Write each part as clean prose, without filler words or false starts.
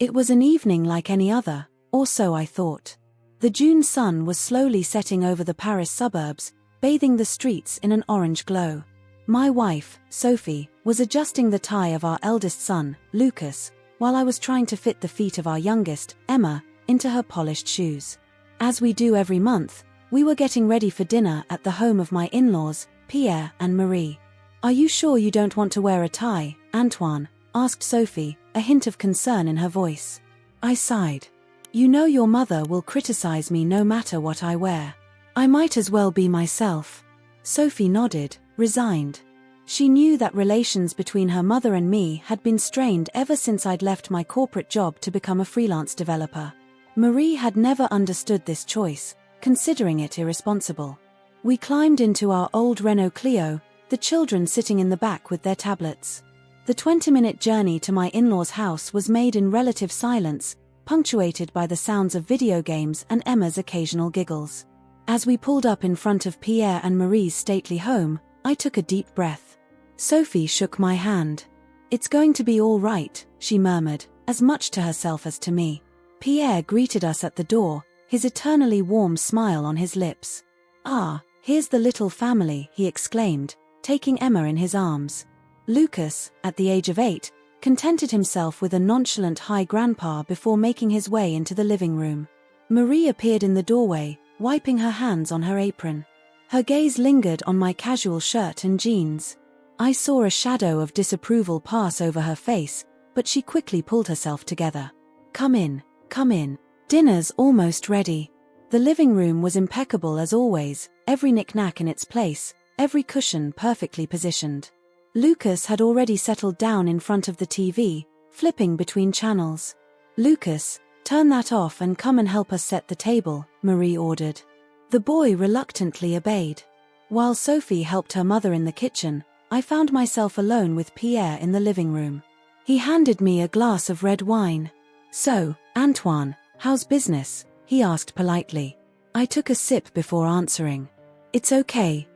It was an evening like any other, or so I thought. The June sun was slowly setting over the Paris suburbs, bathing the streets in an orange glow. My wife, Sophie, was adjusting the tie of our eldest son, Lucas, while I was trying to fit the feet of our youngest, Emma, into her polished shoes. As we do every month, we were getting ready for dinner at the home of my in-laws, Pierre and Marie. "Are you sure you don't want to wear a tie, Antoine?" asked Sophie, a hint of concern in her voice. I sighed. "You know your mother will criticize me no matter what I wear. I might as well be myself." Sophie nodded, resigned. She knew that relations between her mother and me had been strained ever since I'd left my corporate job to become a freelance developer. Marie had never understood this choice, considering it irresponsible. We climbed into our old Renault Clio, the children sitting in the back with their tablets. The 20-minute journey to my in-laws' house was made in relative silence, punctuated by the sounds of video games and Emma's occasional giggles. As we pulled up in front of Pierre and Marie's stately home, I took a deep breath. Sophie shook my hand. "It's going to be all right," she murmured, as much to herself as to me. Pierre greeted us at the door, his eternally warm smile on his lips. "Ah, here's the little family," he exclaimed, taking Emma in his arms. Lucas, at the age of 8, contented himself with a nonchalant hi grandpa before making his way into the living room. Marie appeared in the doorway, wiping her hands on her apron. Her gaze lingered on my casual shirt and jeans. I saw a shadow of disapproval pass over her face, but she quickly pulled herself together. Come in. Dinner's almost ready." The living room was impeccable as always, every knick-knack in its place, every cushion perfectly positioned. Lucas had already settled down in front of the TV, flipping between channels. "Lucas, turn that off and come and help us set the table," Marie ordered. The boy reluctantly obeyed. While Sophie helped her mother in the kitchen, I found myself alone with Pierre in the living room. He handed me a glass of red wine. "So, Antoine, how's business?" he asked politely. I took a sip before answering. It's okay.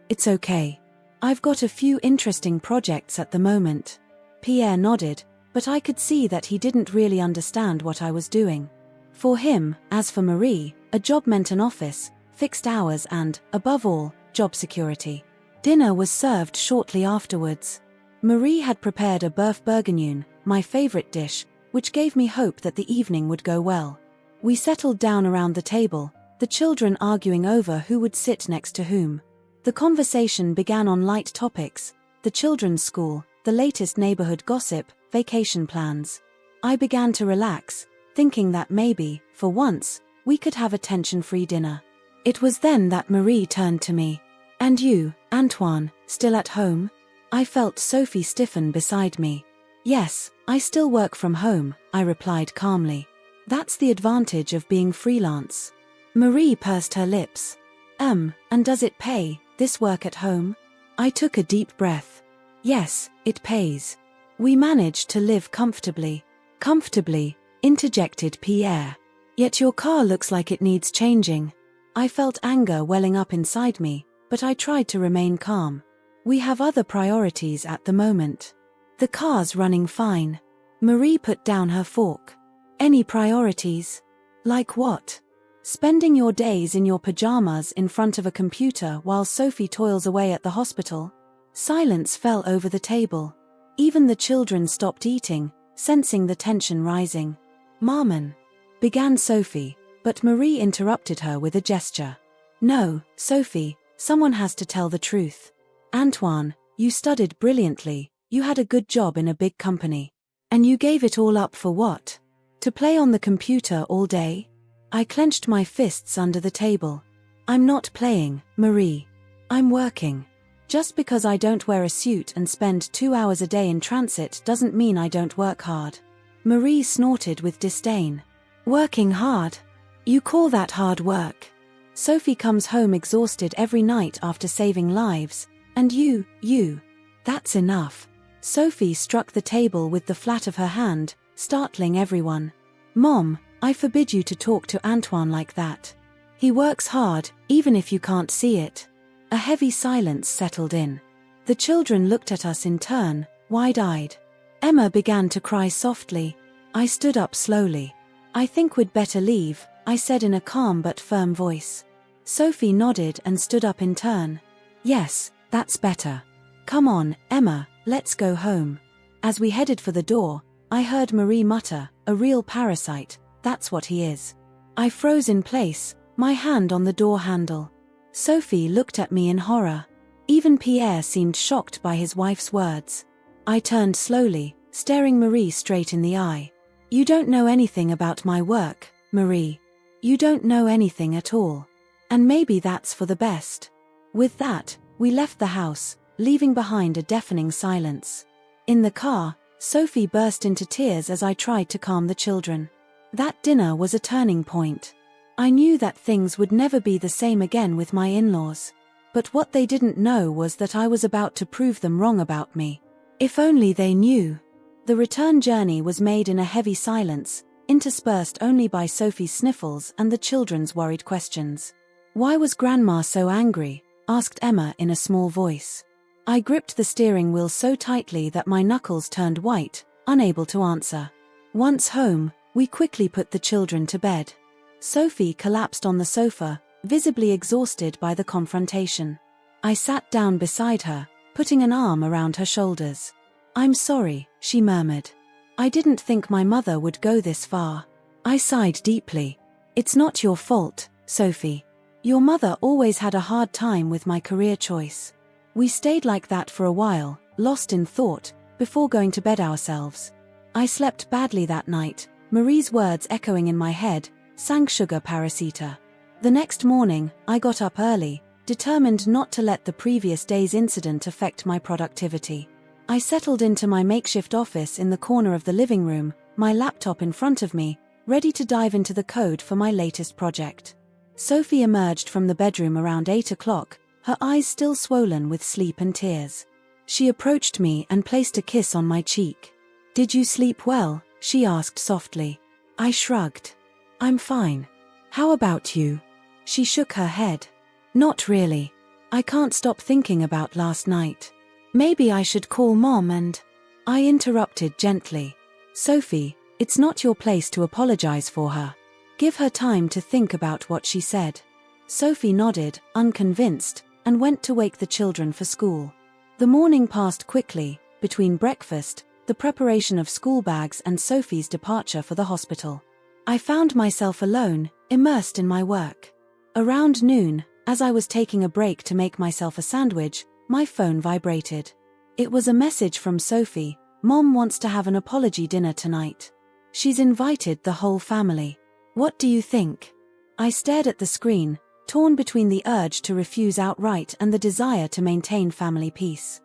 I've got a few interesting projects at the moment." Pierre nodded, but I could see that he didn't really understand what I was doing. For him, as for Marie, a job meant an office, fixed hours and, above all, job security. Dinner was served shortly afterwards. Marie had prepared a bœuf bourguignon, my favorite dish, which gave me hope that the evening would go well. We settled down around the table, the children arguing over who would sit next to whom. The conversation began on light topics: the children's school, the latest neighborhood gossip, vacation plans. I began to relax, thinking that maybe, for once, we could have a tension-free dinner. It was then that Marie turned to me. "And you, Antoine, still at home?" I felt Sophie stiffen beside me. "Yes, I still work from home," I replied calmly. "That's the advantage of being freelance." Marie pursed her lips. And does it pay, this work at home?" I took a deep breath. "Yes, it pays. We manage to live comfortably." "Comfortably," interjected Pierre. "Yet your car looks like it needs changing." I felt anger welling up inside me, but I tried to remain calm. "We have other priorities at the moment. The car's running fine." Marie put down her fork. "Any priorities?" "Like what?" "Spending your days in your pajamas in front of a computer while Sophie toils away at the hospital?" Silence fell over the table. Even the children stopped eating, sensing the tension rising. "Maman," began Sophie, but Marie interrupted her with a gesture. "No, Sophie, someone has to tell the truth. Antoine, you studied brilliantly, you had a good job in a big company. And you gave it all up for what? To play on the computer all day?" I clenched my fists under the table. "I'm not playing, Marie. I'm working. Just because I don't wear a suit and spend 2 hours a day in transit doesn't mean I don't work hard." Marie snorted with disdain. "Working hard? You call that hard work? Sophie comes home exhausted every night after saving lives, and you, that's enough." Sophie struck the table with the flat of her hand, startling everyone. "Mom, I forbid you to talk to Antoine like that. He works hard, even if you can't see it." A heavy silence settled in. The children looked at us in turn, wide-eyed. Emma began to cry softly. I stood up slowly. I think we'd better leave, I said in a calm but firm voice. Sophie nodded and stood up in turn. Yes, that's better. Come on, Emma, let's go home. As we headed for the door, I heard Marie mutter, a real parasite, that's what he is. I froze in place, my hand on the door handle. Sophie looked at me in horror. Even Pierre seemed shocked by his wife's words. I turned slowly, staring Marie straight in the eye. You don't know anything about my work, Marie. You don't know anything at all. And maybe that's for the best. With that, we left the house, leaving behind a deafening silence. In the car, Sophie burst into tears as I tried to calm the children. That dinner was a turning point. I knew that things would never be the same again with my in-laws. But what they didn't know was that I was about to prove them wrong about me. If only they knew. The return journey was made in a heavy silence, interspersed only by Sophie's sniffles and the children's worried questions. Why was Grandma so angry? Asked Emma in a small voice. I gripped the steering wheel so tightly that my knuckles turned white, unable to answer. Once home, we quickly put the children to bed. Sophie collapsed on the sofa, visibly exhausted by the confrontation. I sat down beside her, putting an arm around her shoulders. I'm sorry, she murmured. I didn't think my mother would go this far. I sighed deeply. It's not your fault, Sophie. Your mother always had a hard time with my career choice. We stayed like that for a while, lost in thought, before going to bed ourselves. I slept badly that night, Marie's words echoing in my head, sang sugar parasita. The next morning, I got up early, determined not to let the previous day's incident affect my productivity. I settled into my makeshift office in the corner of the living room, my laptop in front of me, ready to dive into the code for my latest project. Sophie emerged from the bedroom around 8 o'clock, her eyes still swollen with sleep and tears. She approached me and placed a kiss on my cheek. Did you sleep well? She asked softly. I shrugged. I'm fine. How about you? She shook her head. Not really. I can't stop thinking about last night. Maybe I should call Mom and... I interrupted gently. Sophie, it's not your place to apologize for her. Give her time to think about what she said. Sophie nodded, unconvinced, and went to wake the children for school. The morning passed quickly, between breakfast, the preparation of school bags and Sophie's departure for the hospital. I found myself alone, immersed in my work. Around noon, as I was taking a break to make myself a sandwich, my phone vibrated. It was a message from Sophie. Mom wants to have an apology dinner tonight. She's invited the whole family. What do you think? I stared at the screen, torn between the urge to refuse outright and the desire to maintain family peace.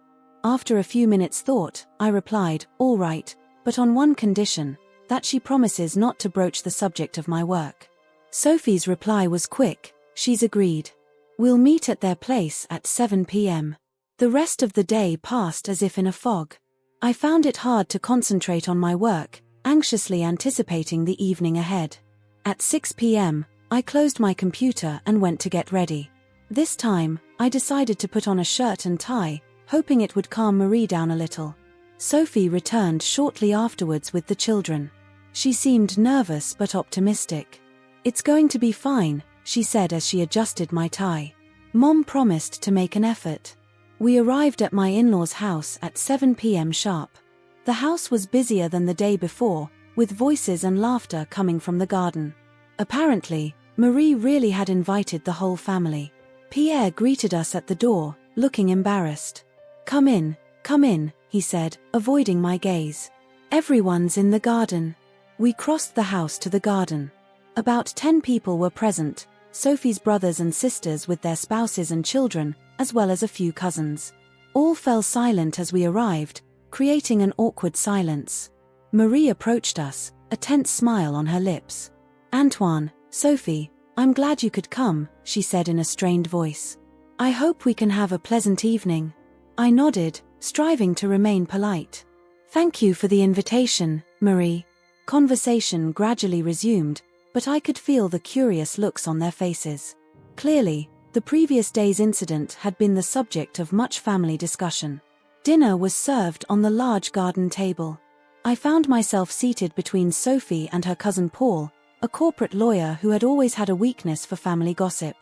After a few minutes' thought, I replied, all right, but on one condition, that she promises not to broach the subject of my work. Sophie's reply was quick. She's agreed. We'll meet at their place at 7 p.m. The rest of the day passed as if in a fog. I found it hard to concentrate on my work, anxiously anticipating the evening ahead. At 6 p.m., I closed my computer and went to get ready. This time, I decided to put on a shirt and tie, hoping it would calm Marie down a little. Sophie returned shortly afterwards with the children. She seemed nervous but optimistic. It's going to be fine, she said as she adjusted my tie. Mom promised to make an effort. We arrived at my in-laws' house at 7 p.m. sharp. The house was busier than the day before, with voices and laughter coming from the garden. Apparently, Marie really had invited the whole family. Pierre greeted us at the door, looking embarrassed. Come in, he said, avoiding my gaze. Everyone's in the garden. We crossed the house to the garden. About 10 people were present, Sophie's brothers and sisters with their spouses and children, as well as a few cousins. All fell silent as we arrived, creating an awkward silence. Marie approached us, a tense smile on her lips. Antoine, Sophie, I'm glad you could come, she said in a strained voice. I hope we can have a pleasant evening. I nodded, striving to remain polite. Thank you for the invitation, Marie. Conversation gradually resumed, but I could feel the curious looks on their faces. Clearly, the previous day's incident had been the subject of much family discussion. Dinner was served on the large garden table. I found myself seated between Sophie and her cousin Paul, a corporate lawyer who had always had a weakness for family gossip.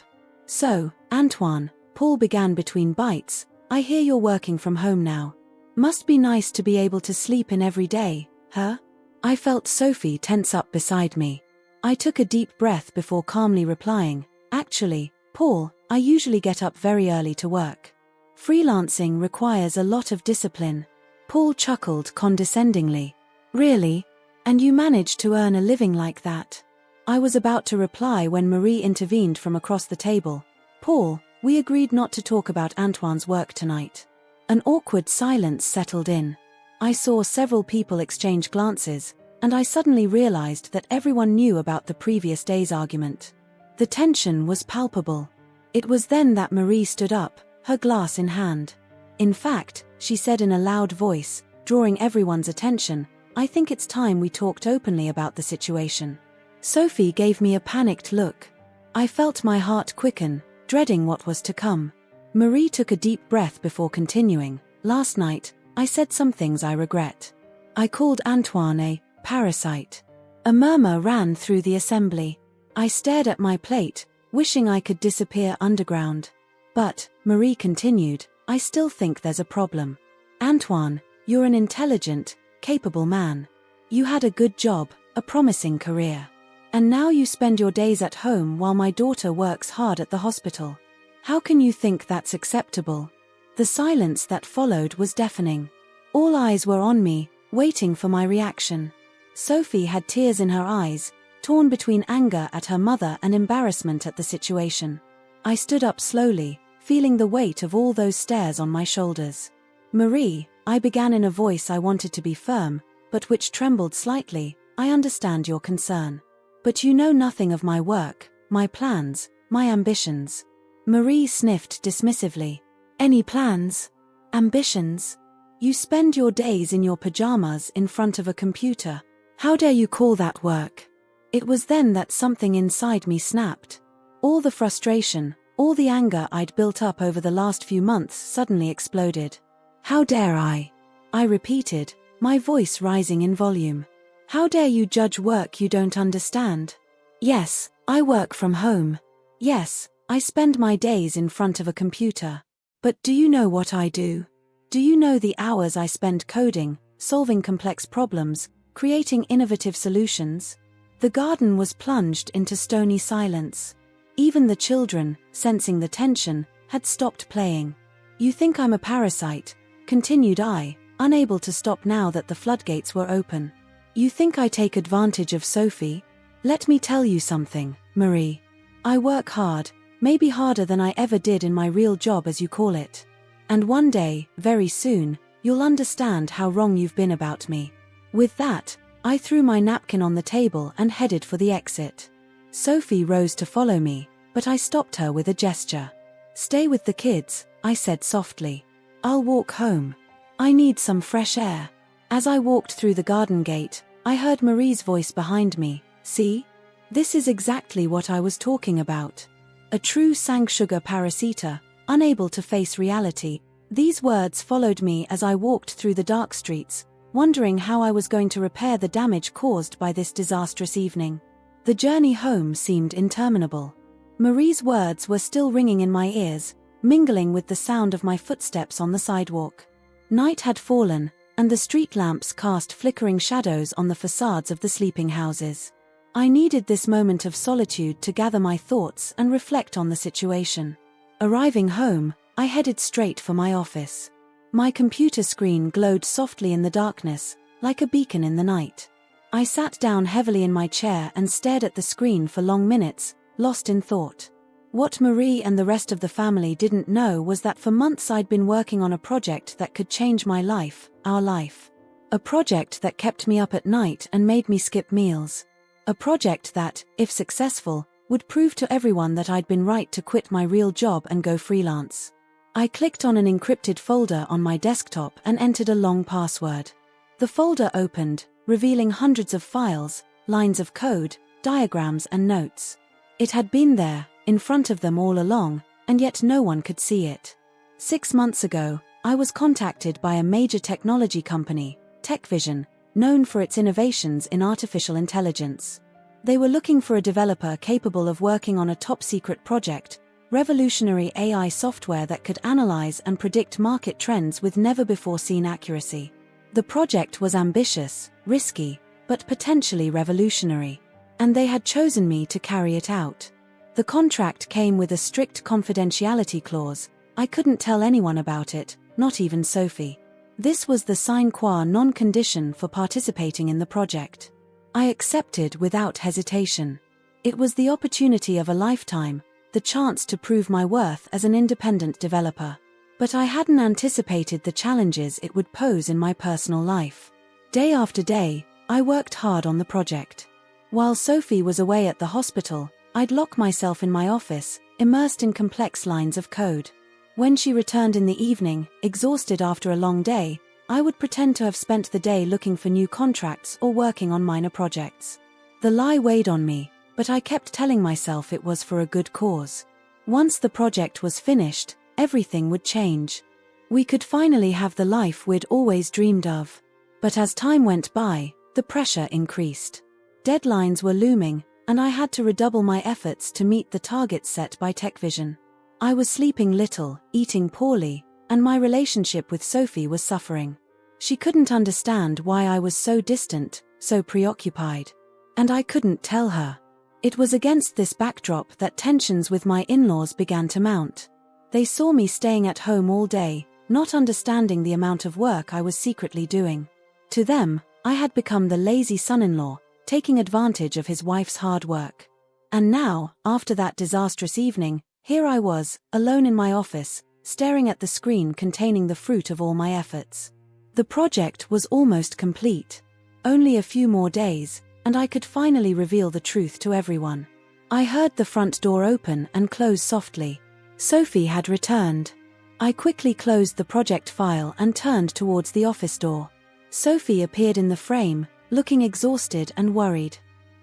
"So, Antoine," Paul began between bites, "I hear you're working from home now. Must be nice to be able to sleep in every day, huh?" I felt Sophie tense up beside me. I took a deep breath before calmly replying, "Actually, Paul, I usually get up very early to work. Freelancing requires a lot of discipline." Paul chuckled condescendingly. "Really? And you manage to earn a living like that?" I was about to reply when Marie intervened from across the table. "Paul, we agreed not to talk about Antoine's work tonight." An awkward silence settled in. I saw several people exchange glances, and I suddenly realized that everyone knew about the previous day's argument. The tension was palpable. It was then that Marie stood up, her glass in hand. "In fact," she said in a loud voice, drawing everyone's attention, "I think it's time we talked openly about the situation." Sophie gave me a panicked look. I felt my heart quicken, dreading what was to come. Marie took a deep breath before continuing. "Last night, I said some things I regret. I called Antoine a parasite." A murmur ran through the assembly. I stared at my plate, wishing I could disappear underground. "But," Marie continued, "I still think there's a problem. Antoine, you're an intelligent, capable man. You had a good job, a promising career. And now you spend your days at home while my daughter works hard at the hospital. How can you think that's acceptable?" The silence that followed was deafening. All eyes were on me, waiting for my reaction. Sophie had tears in her eyes, torn between anger at her mother and embarrassment at the situation. I stood up slowly, feeling the weight of all those stares on my shoulders. "Marie," I began in a voice I wanted to be firm, but which trembled slightly, "I understand your concern. But you know nothing of my work, my plans, my ambitions." Marie sniffed dismissively. "Any plans? Ambitions? You spend your days in your pajamas in front of a computer. How dare you call that work?" It was then that something inside me snapped. All the frustration, all the anger I'd built up over the last few months suddenly exploded. "How dare I?" I repeated, my voice rising in volume. "How dare you judge work you don't understand? Yes, I work from home. Yes, I spend my days in front of a computer. But do you know what I do? Do you know the hours I spend coding, solving complex problems, creating innovative solutions?" The garden was plunged into stony silence. Even the children, sensing the tension, had stopped playing. "You think I'm a parasite," continued I, unable to stop now that the floodgates were open. "You think I take advantage of Sophie? Let me tell you something, Marie. I work hard, maybe harder than I ever did in my real job as you call it. And one day, very soon, you'll understand how wrong you've been about me." With that, I threw my napkin on the table and headed for the exit. Sophie rose to follow me, but I stopped her with a gesture. "Stay with the kids," I said softly. "I'll walk home. I need some fresh air." As I walked through the garden gate, I heard Marie's voice behind me. "See? This is exactly what I was talking about. A true Sangsugar parasita, unable to face reality." These words followed me as I walked through the dark streets, wondering how I was going to repair the damage caused by this disastrous evening. The journey home seemed interminable. Marie's words were still ringing in my ears, mingling with the sound of my footsteps on the sidewalk. Night had fallen, and the street lamps cast flickering shadows on the facades of the sleeping houses. I needed this moment of solitude to gather my thoughts and reflect on the situation. Arriving home, I headed straight for my office. My computer screen glowed softly in the darkness, like a beacon in the night. I sat down heavily in my chair and stared at the screen for long minutes, lost in thought. What Marie and the rest of the family didn't know was that for months I'd been working on a project that could change my life, our life. A project that kept me up at night and made me skip meals. A project that, if successful, would prove to everyone that I'd been right to quit my real job and go freelance. I clicked on an encrypted folder on my desktop and entered a long password. The folder opened, revealing hundreds of files, lines of code, diagrams and notes. It had been there, in front of them all along, and yet no one could see it. 6 months ago, I was contacted by a major technology company, TechVision, known for its innovations in artificial intelligence. They were looking for a developer capable of working on a top-secret project, revolutionary AI software that could analyze and predict market trends with never-before-seen accuracy. The project was ambitious, risky, but potentially revolutionary, and they had chosen me to carry it out. The contract came with a strict confidentiality clause. I couldn't tell anyone about it, not even Sophie. This was the sine qua non condition for participating in the project. I accepted without hesitation. It was the opportunity of a lifetime, the chance to prove my worth as an independent developer. But I hadn't anticipated the challenges it would pose in my personal life. Day after day, I worked hard on the project. While Sophie was away at the hospital, I'd lock myself in my office, immersed in complex lines of code. When she returned in the evening, exhausted after a long day, I would pretend to have spent the day looking for new contracts or working on minor projects. The lie weighed on me, but I kept telling myself it was for a good cause. Once the project was finished, everything would change. We could finally have the life we'd always dreamed of. But as time went by, the pressure increased. Deadlines were looming, and I had to redouble my efforts to meet the targets set by TechVision. I was sleeping little, eating poorly, and my relationship with Sophie was suffering. She couldn't understand why I was so distant, so preoccupied. And I couldn't tell her. It was against this backdrop that tensions with my in-laws began to mount. They saw me staying at home all day, not understanding the amount of work I was secretly doing. To them, I had become the lazy son-in-law, taking advantage of his wife's hard work. And now, after that disastrous evening, here I was, alone in my office, staring at the screen containing the fruit of all my efforts. The project was almost complete. Only a few more days, and I could finally reveal the truth to everyone. I heard the front door open and close softly. Sophie had returned. I quickly closed the project file and turned towards the office door. Sophie appeared in the frame, looking exhausted and worried.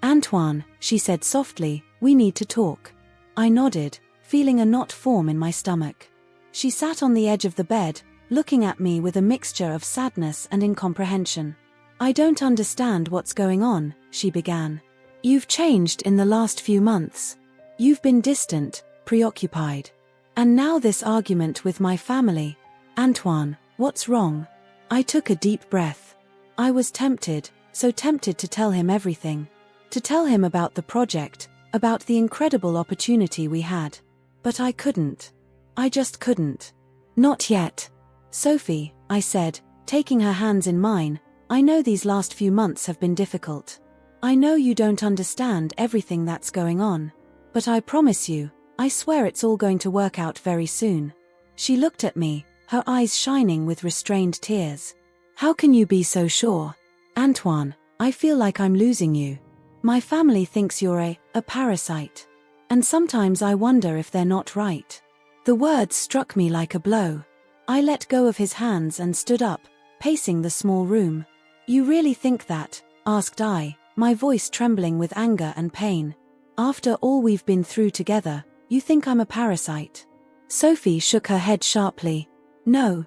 "Antoine," she said softly, "we need to talk." I nodded, feeling a knot form in my stomach. She sat on the edge of the bed, looking at me with a mixture of sadness and incomprehension. "I don't understand what's going on," she began. "You've changed in the last few months. You've been distant, preoccupied. And now this argument with my family. Antoine, what's wrong?" I took a deep breath. I was tempted, so tempted to tell him everything. To tell him about the project, about the incredible opportunity we had. But I couldn't. I just couldn't. "Not yet. Sophie," I said, taking her hands in mine, "I know these last few months have been difficult. I know you don't understand everything that's going on. But I promise you, I swear it's all going to work out very soon." She looked at me, her eyes shining with restrained tears. "How can you be so sure? Antoine, I feel like I'm losing you. My family thinks you're a parasite. And sometimes I wonder if they're not right." The words struck me like a blow. I let go of his hands and stood up, pacing the small room. "You really think that?" asked I, my voice trembling with anger and pain. "After all we've been through together, you think I'm a parasite?" Sophie shook her head sharply. No,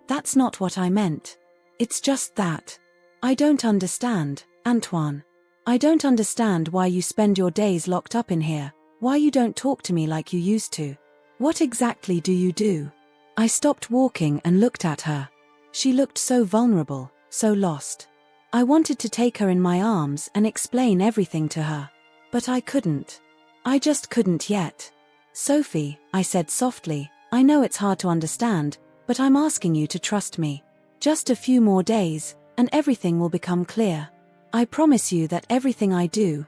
that's not what I meant. It's just that. I don't understand, Antoine. I don't understand why you spend your days locked up in here, why you don't talk to me like you used to. What exactly do you do?" I stopped walking and looked at her. She looked so vulnerable, so lost. I wanted to take her in my arms and explain everything to her. But I couldn't. I just couldn't yet. "Sophie," I said softly, "I know it's hard to understand, but I'm asking you to trust me. Just a few more days, and everything will become clear. I promise you that everything I do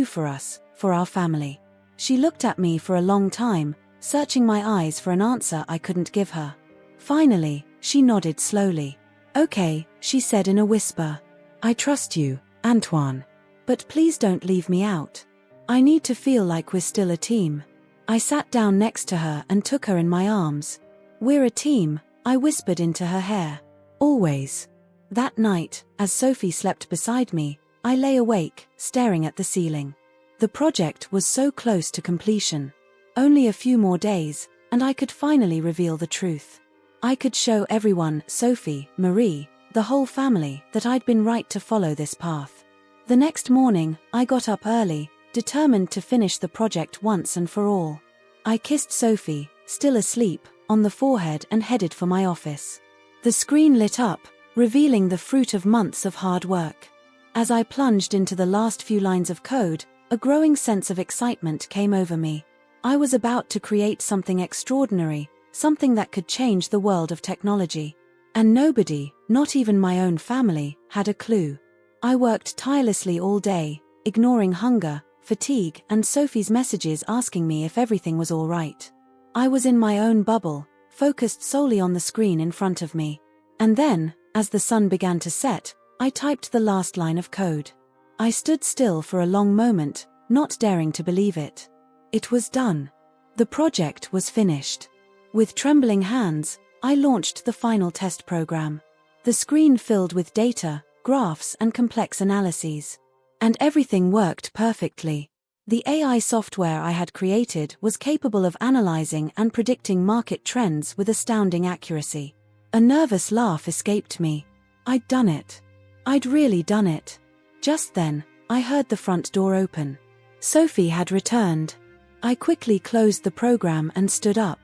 for us, for our family." She looked at me for a long time, searching my eyes for an answer I couldn't give her. Finally, she nodded slowly. "Okay," she said in a whisper. "I trust you, Antoine. But please don't leave me out. I need to feel like we're still a team." I sat down next to her and took her in my arms. "We're a team," I whispered into her hair. "Always." That night, as Sophie slept beside me, I lay awake, staring at the ceiling. The project was so close to completion. Only a few more days, and I could finally reveal the truth. I could show everyone, Sophie, Marie, the whole family, that I'd been right to follow this path. The next morning, I got up early, determined to finish the project once and for all. I kissed Sophie, still asleep, on the forehead and headed for my office. The screen lit up, revealing the fruit of months of hard work. As I plunged into the last few lines of code, a growing sense of excitement came over me. I was about to create something extraordinary, something that could change the world of technology. And nobody, not even my own family, had a clue. I worked tirelessly all day, ignoring hunger, fatigue, and Sophie's messages asking me if everything was all right. I was in my own bubble, focused solely on the screen in front of me. And then, as the sun began to set, I typed the last line of code. I stood still for a long moment, not daring to believe it. It was done. The project was finished. With trembling hands, I launched the final test program. The screen filled with data, graphs, and complex analyses. And everything worked perfectly. The AI software I had created was capable of analyzing and predicting market trends with astounding accuracy. A nervous laugh escaped me. I'd done it. I'd really done it. Just then, I heard the front door open. Sophie had returned. I quickly closed the program and stood up.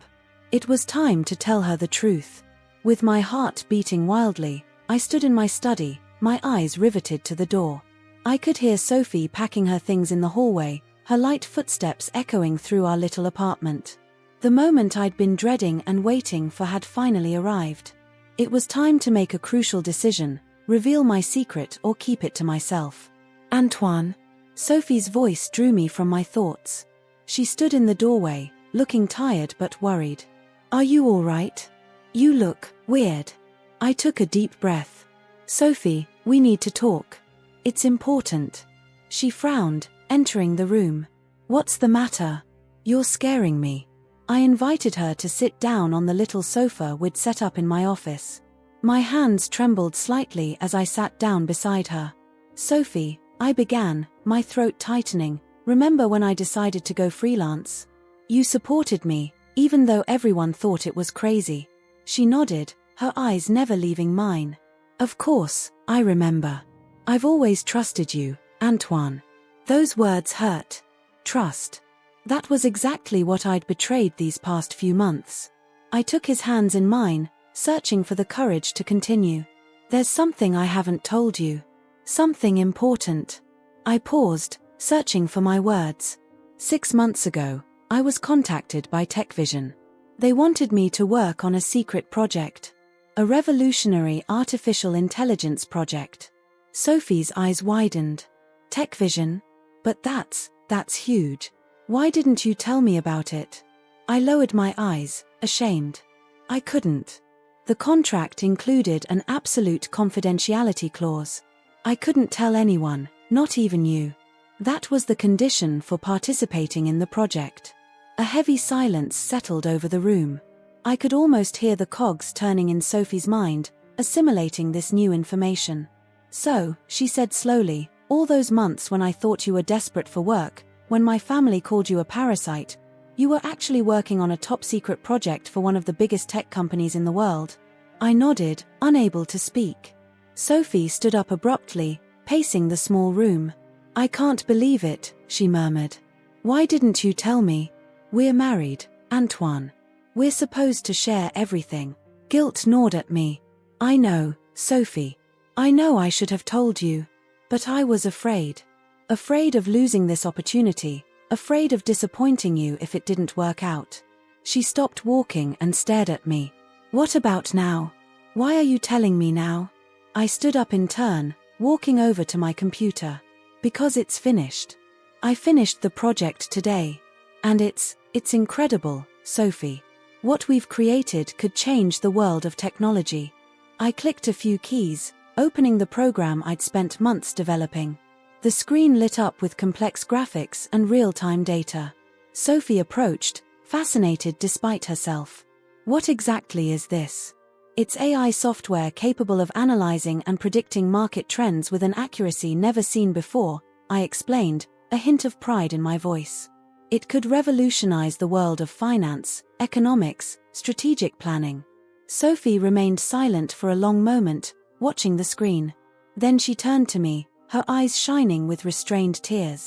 It was time to tell her the truth. With my heart beating wildly, I stood in my study, my eyes riveted to the door. I could hear Sophie packing her things in the hallway, her light footsteps echoing through our little apartment. The moment I'd been dreading and waiting for had finally arrived. It was time to make a crucial decision, reveal my secret or keep it to myself. Antoine. Sophie's voice drew me from my thoughts. She stood in the doorway, looking tired but worried. Are you all right? You look weird. I took a deep breath. Sophie, we need to talk. It's important. She frowned, entering the room. What's the matter? You're scaring me. I invited her to sit down on the little sofa we'd set up in my office. My hands trembled slightly as I sat down beside her. Sophie, I began, my throat tightening, remember when I decided to go freelance? You supported me, even though everyone thought it was crazy. She nodded, her eyes never leaving mine. Of course, I remember. I've always trusted you, Antoine. Those words hurt. Trust. That was exactly what I'd betrayed these past few months. I took his hands in mine, searching for the courage to continue. There's something I haven't told you. Something important. I paused, searching for my words. 6 months ago, I was contacted by TechVision. They wanted me to work on a secret project. A revolutionary artificial intelligence project. Sophie's eyes widened. TechVision? But that's huge. Why didn't you tell me about it? I lowered my eyes, ashamed. I couldn't. The contract included an absolute confidentiality clause. I couldn't tell anyone, not even you. That was the condition for participating in the project. A heavy silence settled over the room. I could almost hear the cogs turning in Sophie's mind, assimilating this new information. So, she said slowly, all those months when I thought you were desperate for work, when my family called you a parasite, you were actually working on a top-secret project for one of the biggest tech companies in the world. I nodded, unable to speak. Sophie stood up abruptly, pacing the small room. I can't believe it, she murmured. Why didn't you tell me? We're married, Antoine. We're supposed to share everything. Guilt gnawed at me. I know, Sophie. I know I should have told you. But I was afraid. Afraid of losing this opportunity. Afraid of disappointing you if it didn't work out. She stopped walking and stared at me. What about now? Why are you telling me now? I stood up in turn, walking over to my computer. Because it's finished. I finished the project today. And it's incredible, Sophie. What we've created could change the world of technology. I clicked a few keys, opening the program I'd spent months developing. The screen lit up with complex graphics and real-time data. Sophie approached, fascinated despite herself. What exactly is this? It's AI software capable of analyzing and predicting market trends with an accuracy never seen before, I explained, a hint of pride in my voice. It could revolutionize the world of finance, economics, strategic planning. Sophie remained silent for a long moment, watching the screen. Then she turned to me, her eyes shining with restrained tears.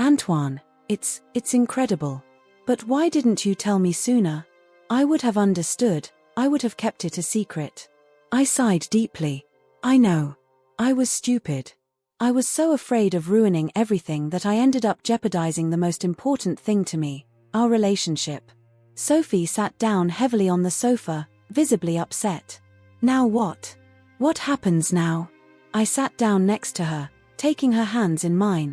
"Antoine, it's incredible. But why didn't you tell me sooner? I would have understood, I would have kept it a secret." I sighed deeply. I know. I was stupid. I was so afraid of ruining everything that I ended up jeopardizing the most important thing to me, our relationship. Sophie sat down heavily on the sofa, visibly upset. "Now what? What happens now?" I sat down next to her, taking her hands in mine.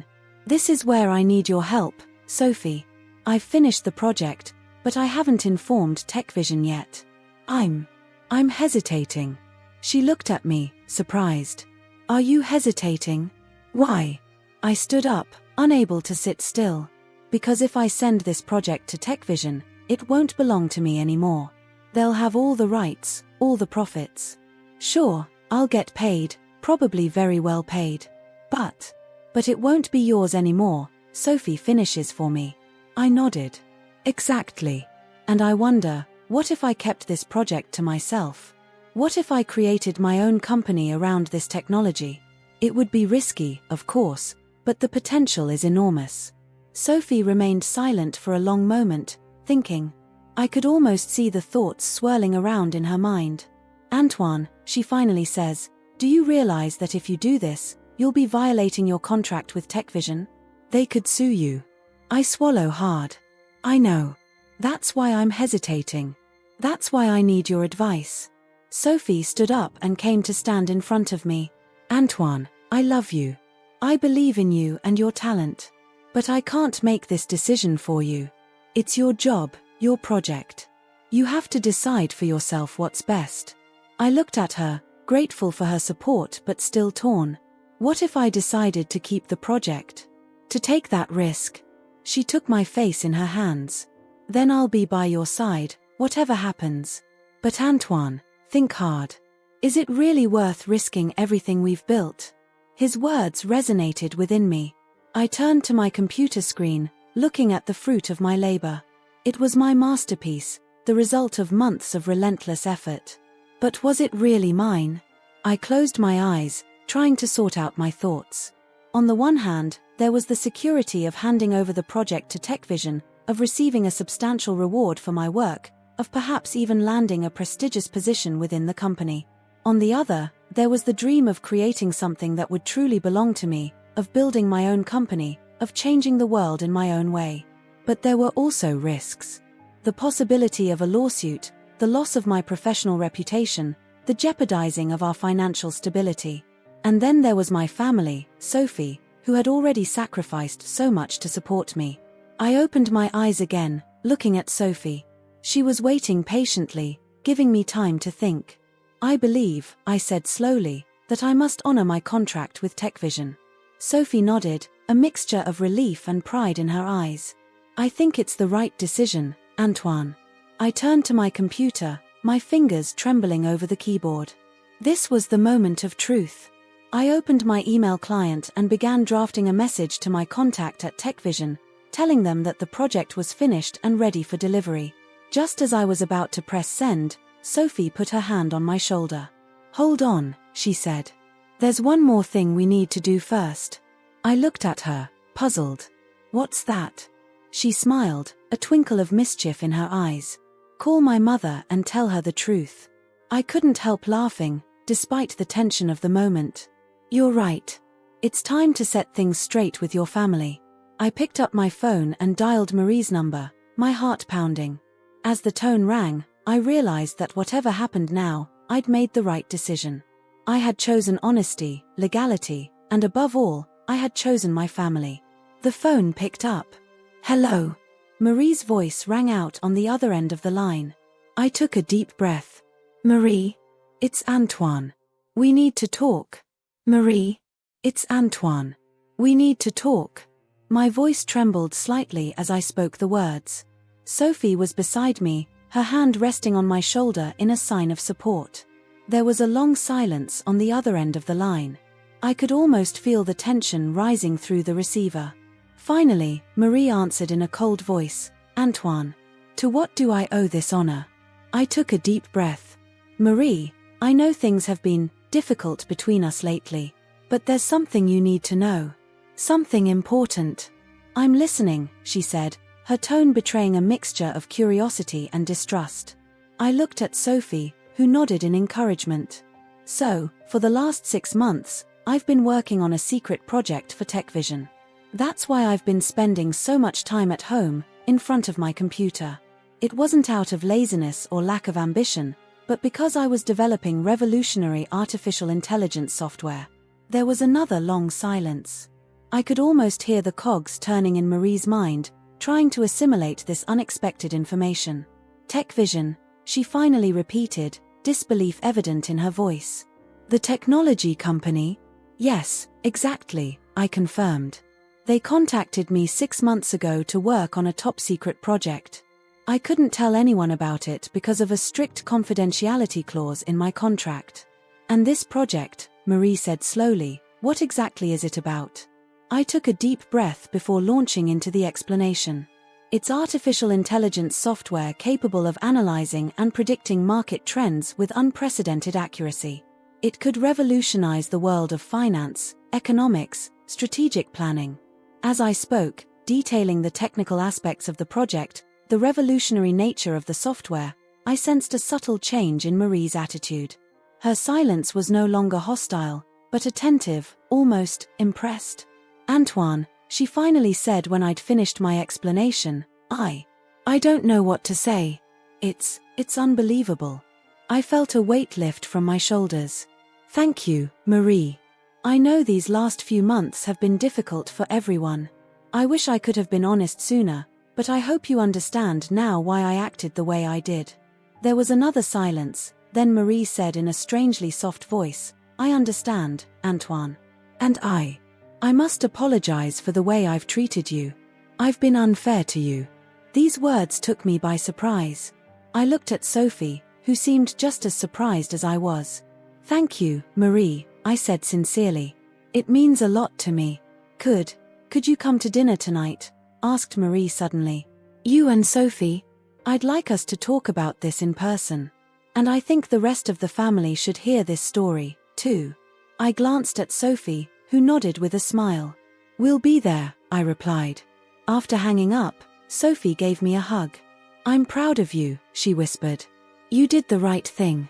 "This is where I need your help, Sophie. I've finished the project, but I haven't informed TechVision yet. I'm hesitating." She looked at me, surprised. "Are you hesitating? Why?" I stood up, unable to sit still. "Because if I send this project to TechVision, it won't belong to me anymore. They'll have all the rights, all the profits. Sure, I'll get paid, probably very well paid. But it won't be yours anymore." Sophie finishes for me. I nodded. "Exactly. And I wonder, what if I kept this project to myself? What if I created my own company around this technology? It would be risky, of course, but the potential is enormous." Sophie remained silent for a long moment, thinking. I could almost see the thoughts swirling around in her mind. "Antoine," she finally says, "do you realize that if you do this, you'll be violating your contract with TechVision? They could sue you." I swallow hard. I know. That's why I'm hesitating. That's why I need your advice. Sophie stood up and came to stand in front of me. "Antoine, I love you. I believe in you and your talent. But I can't make this decision for you. It's your job, your project. You have to decide for yourself what's best." I looked at her, grateful for her support but still torn. What if I decided to keep the project? To take that risk? She took my face in her hands. "Then I'll be by your side, whatever happens. But Antoine, think hard. Is it really worth risking everything we've built?" His words resonated within me. I turned to my computer screen, looking at the fruit of my labor. It was my masterpiece, the result of months of relentless effort. But was it really mine? I closed my eyes, trying to sort out my thoughts. On the one hand, there was the security of handing over the project to TechVision, of receiving a substantial reward for my work, of perhaps even landing a prestigious position within the company. On the other, there was the dream of creating something that would truly belong to me, of building my own company, of changing the world in my own way. But there were also risks. The possibility of a lawsuit, the loss of my professional reputation, the jeopardizing of our financial stability. And then there was my family, Sophie, who had already sacrificed so much to support me. I opened my eyes again, looking at Sophie. She was waiting patiently, giving me time to think. "I believe," I said slowly, "that I must honor my contract with TechVision." Sophie nodded, a mixture of relief and pride in her eyes. "I think it's the right decision, Antoine." I turned to my computer, my fingers trembling over the keyboard. This was the moment of truth. I opened my email client and began drafting a message to my contact at TechVision, telling them that the project was finished and ready for delivery. Just as I was about to press send, Sophie put her hand on my shoulder. "Hold on," she said. "There's one more thing we need to do first." I looked at her, puzzled. "What's that?" She smiled, a twinkle of mischief in her eyes. "Call my mother and tell her the truth." I couldn't help laughing, despite the tension of the moment. "You're right. It's time to set things straight with your family." I picked up my phone and dialed Marie's number, my heart pounding. As the tone rang, I realized that whatever happened now, I'd made the right decision. I had chosen honesty, legality, and above all, I had chosen my family. The phone picked up. "Hello." Marie's voice rang out on the other end of the line. I took a deep breath. "Marie? It's Antoine. We need to talk." "Marie? It's Antoine. We need to talk." My voice trembled slightly as I spoke the words. Sophie was beside me, her hand resting on my shoulder in a sign of support. There was a long silence on the other end of the line. I could almost feel the tension rising through the receiver. Finally, Marie answered in a cold voice, "Antoine, to what do I owe this honor?" I took a deep breath. "Marie, I know things have been difficult between us lately. But there's something you need to know. Something important. I'm listening, she said, her tone betraying a mixture of curiosity and distrust. I looked at Sophie, who nodded in encouragement. So, for the last 6 months, I've been working on a secret project for TechVision. That's why I've been spending so much time at home, in front of my computer. It wasn't out of laziness or lack of ambition, but because I was developing revolutionary artificial intelligence software. There was another long silence. I could almost hear the cogs turning in Marie's mind, trying to assimilate this unexpected information. TechVision, she finally repeated, disbelief evident in her voice. The technology company? Yes, exactly, I confirmed. They contacted me 6 months ago to work on a top-secret project. I couldn't tell anyone about it because of a strict confidentiality clause in my contract. And this project, Marie said slowly, what exactly is it about? I took a deep breath before launching into the explanation. It's artificial intelligence software capable of analyzing and predicting market trends with unprecedented accuracy. It could revolutionize the world of finance, economics, strategic planning. As I spoke, detailing the technical aspects of the project, the revolutionary nature of the software, I sensed a subtle change in Marie's attitude. Her silence was no longer hostile, but attentive, almost impressed. Antoine, she finally said when I'd finished my explanation, I don't know what to say. It's unbelievable. I felt a weight lift from my shoulders. Thank you, Marie. I know these last few months have been difficult for everyone. I wish I could have been honest sooner, but I hope you understand now why I acted the way I did. There was another silence, then Marie said in a strangely soft voice, I understand, Antoine. And I must apologize for the way I've treated you. I've been unfair to you. These words took me by surprise. I looked at Sophie, who seemed just as surprised as I was. Thank you, Marie, I said sincerely. It means a lot to me. Could you come to dinner tonight? Asked Marie suddenly. You and Sophie? I'd like us to talk about this in person. And I think the rest of the family should hear this story, too. I glanced at Sophie, who nodded with a smile. We'll be there, I replied. After hanging up, Sophie gave me a hug. I'm proud of you, she whispered. You did the right thing.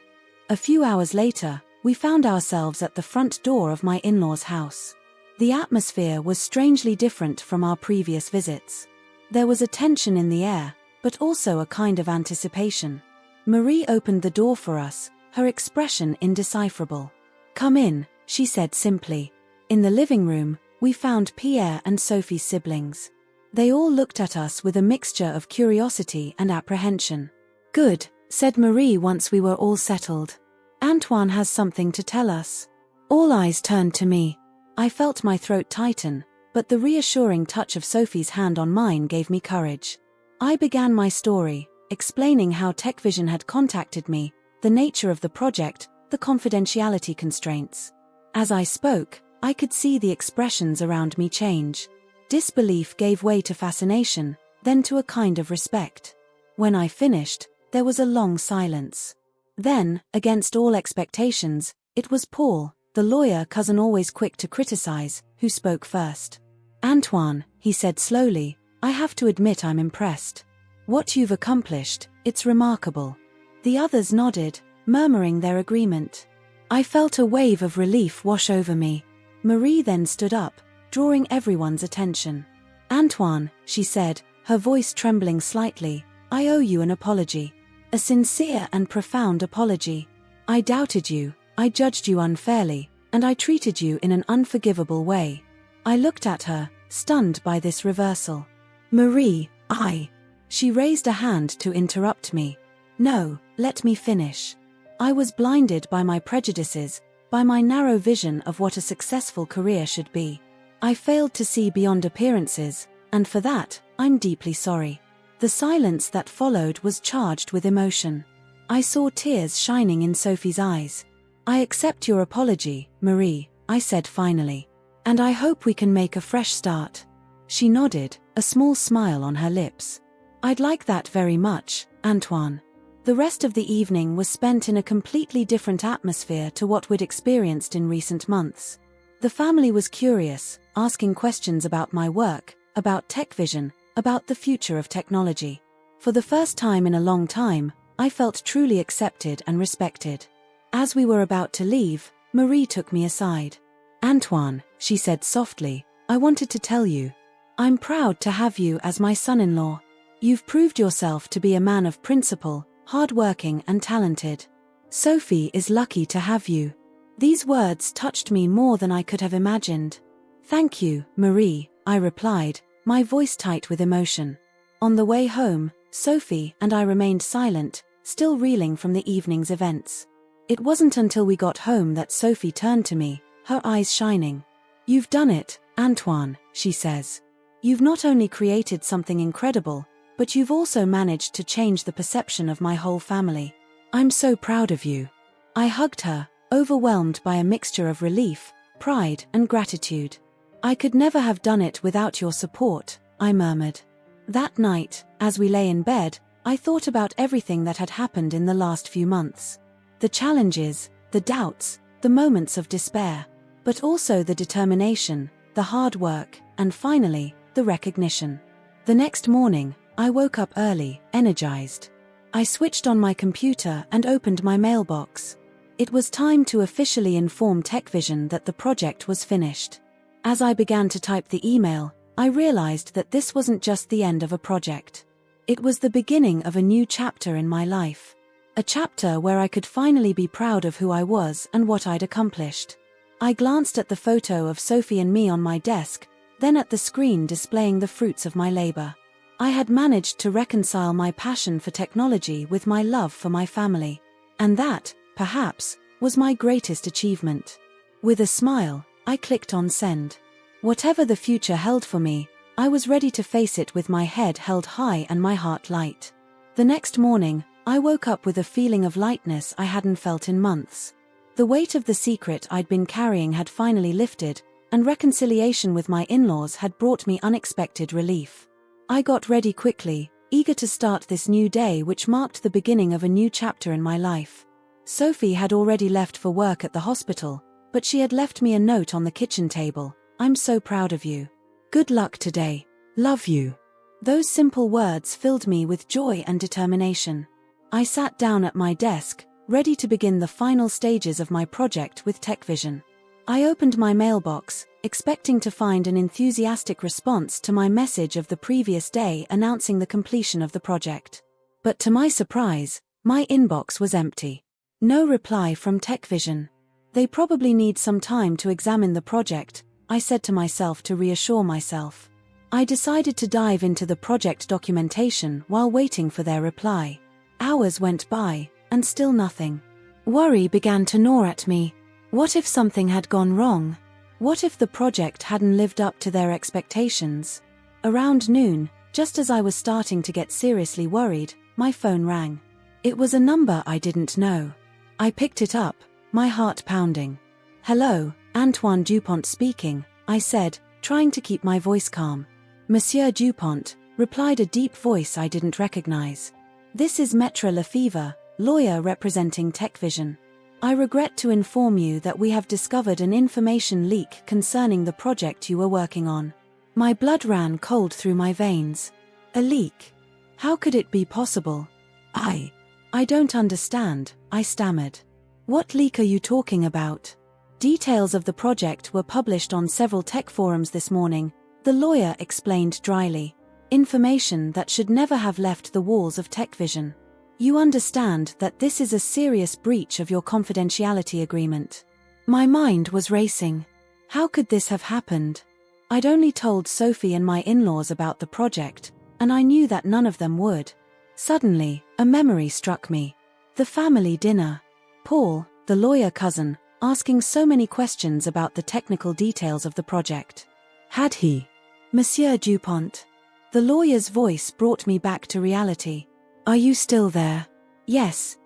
A few hours later, we found ourselves at the front door of my in-laws' house. The atmosphere was strangely different from our previous visits. There was a tension in the air, but also a kind of anticipation. Marie opened the door for us, her expression indecipherable. Come in, she said simply. In the living room, we found Pierre and Sophie's siblings. They all looked at us with a mixture of curiosity and apprehension. Good, said Marie once we were all settled. Antoine has something to tell us. All eyes turned to me. I felt my throat tighten, but the reassuring touch of Sophie's hand on mine gave me courage. I began my story, explaining how TechVision had contacted me, the nature of the project, the confidentiality constraints. As I spoke, I could see the expressions around me change. Disbelief gave way to fascination, then to a kind of respect. When I finished, there was a long silence. Then, against all expectations, it was Paul, the lawyer cousin always quick to criticize, who spoke first. Antoine, he said slowly, I have to admit I'm impressed. What you've accomplished, it's remarkable. The others nodded, murmuring their agreement. I felt a wave of relief wash over me. Marie then stood up, drawing everyone's attention. Antoine, she said, her voice trembling slightly, I owe you an apology. A sincere and profound apology. I doubted you, I judged you unfairly, and I treated you in an unforgivable way. I looked at her, stunned by this reversal. Marie, She raised a hand to interrupt me. No, let me finish. I was blinded by my prejudices, by my narrow vision of what a successful career should be. I failed to see beyond appearances, and for that, I'm deeply sorry. The silence that followed was charged with emotion. I saw tears shining in Sophie's eyes. I accept your apology, Marie, I said finally. And I hope we can make a fresh start. She nodded, a small smile on her lips. I'd like that very much, Antoine. The rest of the evening was spent in a completely different atmosphere to what we'd experienced in recent months. The family was curious, asking questions about my work, about TechVision, about the future of technology. For the first time in a long time, I felt truly accepted and respected. As we were about to leave, Marie took me aside. "Antoine," she said softly, "I wanted to tell you. I'm proud to have you as my son-in-law. You've proved yourself to be a man of principle, hardworking and talented. Sophie is lucky to have you." These words touched me more than I could have imagined. "Thank you, Marie," I replied, my voice tight with emotion. On the way home, Sophie and I remained silent, still reeling from the evening's events. It wasn't until we got home that Sophie turned to me, her eyes shining. "You've done it, Antoine," she says. "You've not only created something incredible, but you've also managed to change the perception of my whole family. I'm so proud of you." I hugged her, overwhelmed by a mixture of relief, pride, and gratitude. "I could never have done it without your support," I murmured. That night, as we lay in bed, I thought about everything that had happened in the last few months. The challenges, the doubts, the moments of despair, but also the determination, the hard work, and finally, the recognition. The next morning, I woke up early, energized. I switched on my computer and opened my mailbox. It was time to officially inform TechVision that the project was finished. As I began to type the email, I realized that this wasn't just the end of a project. It was the beginning of a new chapter in my life. A chapter where I could finally be proud of who I was and what I'd accomplished. I glanced at the photo of Sophie and me on my desk, then at the screen displaying the fruits of my labor. I had managed to reconcile my passion for technology with my love for my family. And that, perhaps, was my greatest achievement. With a smile, I clicked on send. Whatever the future held for me, I was ready to face it with my head held high and my heart light. The next morning, I woke up with a feeling of lightness I hadn't felt in months. The weight of the secret I'd been carrying had finally lifted, and reconciliation with my in-laws had brought me unexpected relief. I got ready quickly, eager to start this new day which marked the beginning of a new chapter in my life. Sophie had already left for work at the hospital, but she had left me a note on the kitchen table. "I'm so proud of you. Good luck today. Love you." Those simple words filled me with joy and determination. I sat down at my desk, ready to begin the final stages of my project with TechVision. I opened my mailbox, expecting to find an enthusiastic response to my message of the previous day announcing the completion of the project. But to my surprise, my inbox was empty. No reply from TechVision. "They probably need some time to examine the project," I said to myself to reassure myself. I decided to dive into the project documentation while waiting for their reply. Hours went by, and still nothing. Worry began to gnaw at me. What if something had gone wrong? What if the project hadn't lived up to their expectations? Around noon, just as I was starting to get seriously worried, my phone rang. It was a number I didn't know. I picked it up, my heart pounding. "Hello, Antoine Dupont speaking," I said, trying to keep my voice calm. "Monsieur Dupont," replied a deep voice I didn't recognize. "This is Maître Lefevre, lawyer representing TechVision. I regret to inform you that we have discovered an information leak concerning the project you were working on." My blood ran cold through my veins. A leak? How could it be possible? I don't understand," I stammered. "What leak are you talking about?" "Details of the project were published on several tech forums this morning," the lawyer explained dryly. "Information that should never have left the walls of TechVision. You understand that this is a serious breach of your confidentiality agreement." My mind was racing. How could this have happened? I'd only told Sophie and my in-laws about the project, and I knew that none of them would. Suddenly, a memory struck me. The family dinner. Paul, the lawyer cousin, asking so many questions about the technical details of the project. Had he? "Monsieur Dupont." The lawyer's voice brought me back to reality. "Are you still there?" Yes,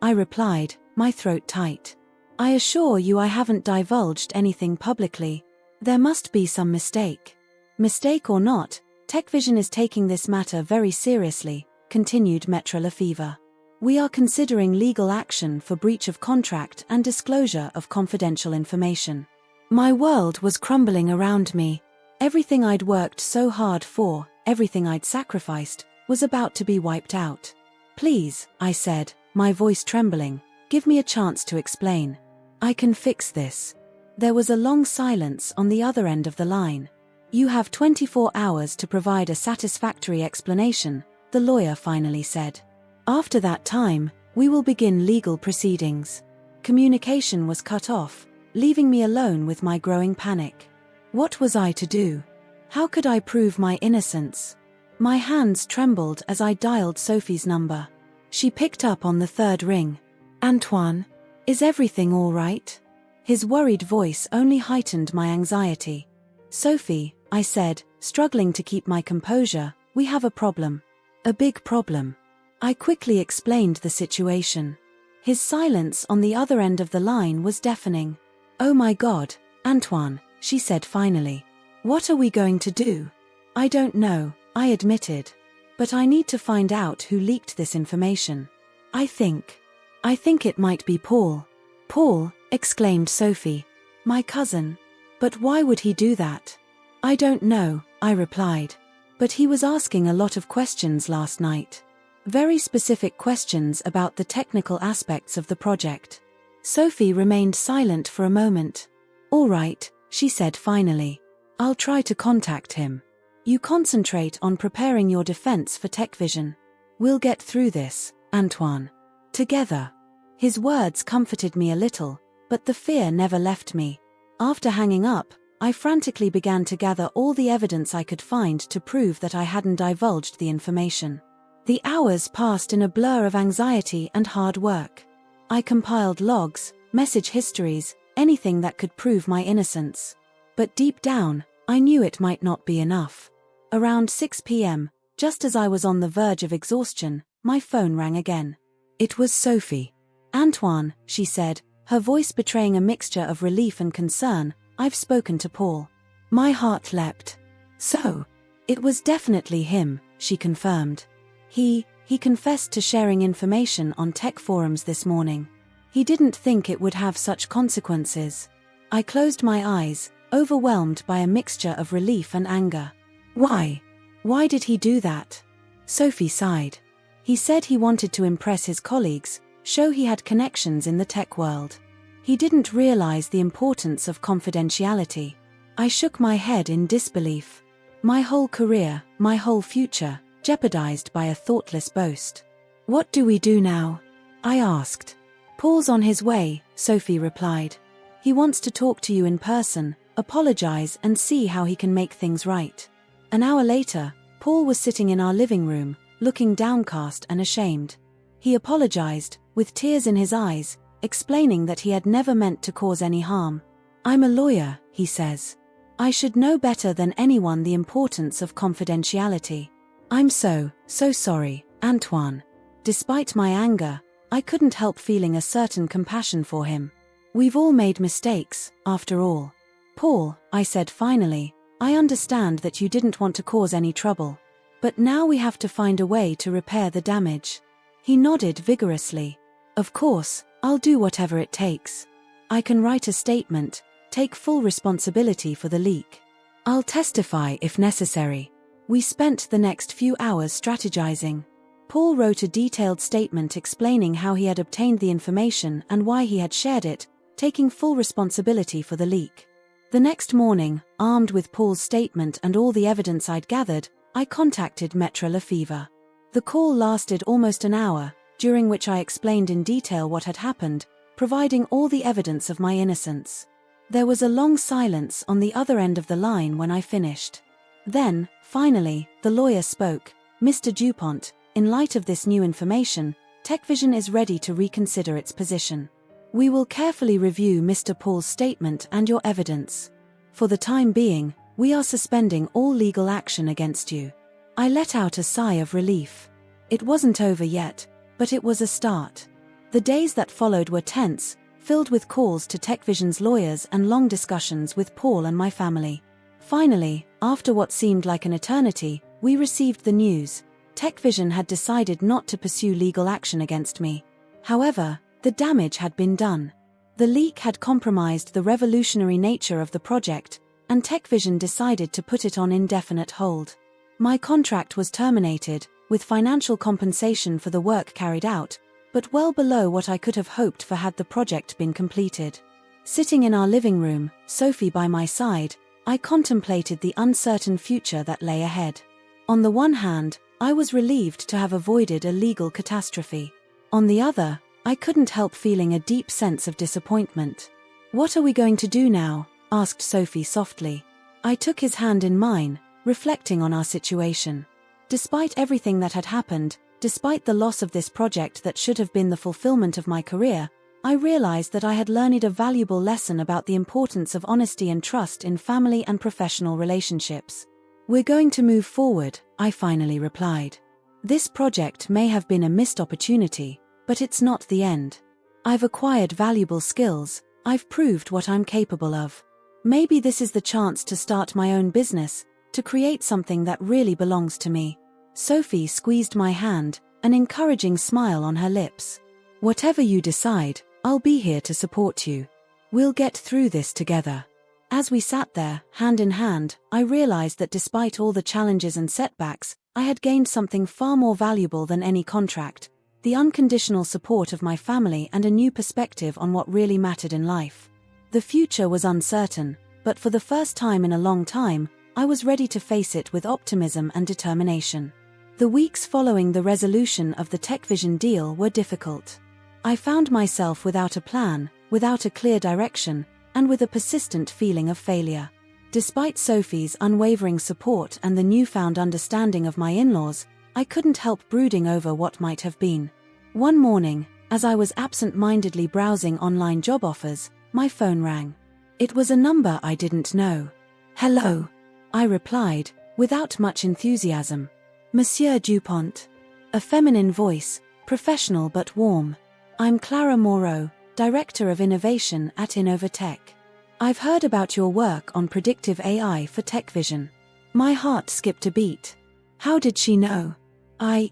I replied, my throat tight. "I assure you I haven't divulged anything publicly. There must be some mistake." "Mistake or not, TechVision is taking this matter very seriously," continued Maître Lefevre. We are considering legal action for breach of contract and disclosure of confidential information. My world was crumbling around me. Everything I'd worked so hard for, everything I'd sacrificed, was about to be wiped out. Please, I said, my voice trembling, give me a chance to explain. I can fix this. There was a long silence on the other end of the line. You have 24 hours to provide a satisfactory explanation, the lawyer finally said. After that time, we will begin legal proceedings. Communication was cut off, leaving me alone with my growing panic. What was I to do? How could I prove my innocence? My hands trembled as I dialed Sophie's number. She picked up on the third ring. Antoine, is everything all right? His worried voice only heightened my anxiety. Sophie, I said, struggling to keep my composure, we have a problem. A big problem. I quickly explained the situation. His silence on the other end of the line was deafening. Oh my God, Antoine, she said finally. What are we going to do? I don't know, I admitted. But I need to find out who leaked this information. I think it might be Paul. Paul, exclaimed Sophie. My cousin. But why would he do that? I don't know, I replied. But he was asking a lot of questions last night. Very specific questions about the technical aspects of the project. Sophie remained silent for a moment. All right, she said finally. I'll try to contact him. You concentrate on preparing your defense for TechVision. We'll get through this, Antoine. Together. His words comforted me a little, but the fear never left me. After hanging up, I frantically began to gather all the evidence I could find to prove that I hadn't divulged the information. The hours passed in a blur of anxiety and hard work. I compiled logs, message histories, anything that could prove my innocence. But deep down, I knew it might not be enough. Around 6 p.m., just as I was on the verge of exhaustion, my phone rang again. It was Sophie. Antoine, she said, her voice betraying a mixture of relief and concern, I've spoken to Paul. My heart leapt. So, it was definitely him, she confirmed. He confessed to sharing information on tech forums this morning. He didn't think it would have such consequences. I closed my eyes, overwhelmed by a mixture of relief and anger. Why? Why did he do that? Sophie sighed. He said he wanted to impress his colleagues, show he had connections in the tech world. He didn't realize the importance of confidentiality. I shook my head in disbelief. My whole career, my whole future, jeopardized by a thoughtless boast. What do we do now? I asked. Paul's on his way, Sophie replied. He wants to talk to you in person, apologize and see how he can make things right. An hour later, Paul was sitting in our living room, looking downcast and ashamed. He apologized, with tears in his eyes, explaining that he had never meant to cause any harm. I'm a lawyer, he says. I should know better than anyone the importance of confidentiality. I'm so sorry, Antoine. Despite my anger, I couldn't help feeling a certain compassion for him. We've all made mistakes, after all. Paul, I said finally, I understand that you didn't want to cause any trouble. But now we have to find a way to repair the damage. He nodded vigorously. Of course, I'll do whatever it takes. I can write a statement, take full responsibility for the leak. I'll testify if necessary. We spent the next few hours strategizing. Paul wrote a detailed statement explaining how he had obtained the information and why he had shared it, taking full responsibility for the leak. The next morning, armed with Paul's statement and all the evidence I'd gathered, I contacted Maître Lefevre. The call lasted almost an hour, during which I explained in detail what had happened, providing all the evidence of my innocence. There was a long silence on the other end of the line when I finished. Then, finally, the lawyer spoke. Mr. Dupont, in light of this new information, TechVision is ready to reconsider its position. We will carefully review Mr. Paul's statement and your evidence. For the time being, we are suspending all legal action against you. I let out a sigh of relief. It wasn't over yet, but it was a start. The days that followed were tense, filled with calls to TechVision's lawyers and long discussions with Paul and my family. Finally, after what seemed like an eternity, we received the news. TechVision had decided not to pursue legal action against me. However, the damage had been done. The leak had compromised the revolutionary nature of the project, and TechVision decided to put it on indefinite hold. My contract was terminated, with financial compensation for the work carried out, but well below what I could have hoped for had the project been completed. Sitting in our living room, Sophie by my side, I contemplated the uncertain future that lay ahead. On the one hand, I was relieved to have avoided a legal catastrophe. On the other, I couldn't help feeling a deep sense of disappointment. "What are we going to do now?" asked Sophie softly. I took his hand in mine, reflecting on our situation. Despite everything that had happened, despite the loss of this project that should have been the fulfillment of my career, I realized that I had learned a valuable lesson about the importance of honesty and trust in family and professional relationships. "We're going to move forward," I finally replied. "This project may have been a missed opportunity, but it's not the end. I've acquired valuable skills, I've proved what I'm capable of. Maybe this is the chance to start my own business, to create something that really belongs to me." Sophie squeezed my hand, an encouraging smile on her lips. "Whatever you decide, I'll be here to support you. We'll get through this together." As we sat there, hand in hand, I realized that despite all the challenges and setbacks, I had gained something far more valuable than any contract: the unconditional support of my family and a new perspective on what really mattered in life. The future was uncertain, but for the first time in a long time, I was ready to face it with optimism and determination. The weeks following the resolution of the TechVision deal were difficult. I found myself without a plan, without a clear direction, and with a persistent feeling of failure. Despite Sophie's unwavering support and the newfound understanding of my in-laws, I couldn't help brooding over what might have been. One morning, as I was absent-mindedly browsing online job offers, my phone rang. It was a number I didn't know. "Hello," I replied, without much enthusiasm. "Monsieur Dupont." A feminine voice, professional but warm. "I'm Clara Moreau, Director of Innovation at Innovatech. I've heard about your work on predictive AI for TechVision." My heart skipped a beat. How did she know?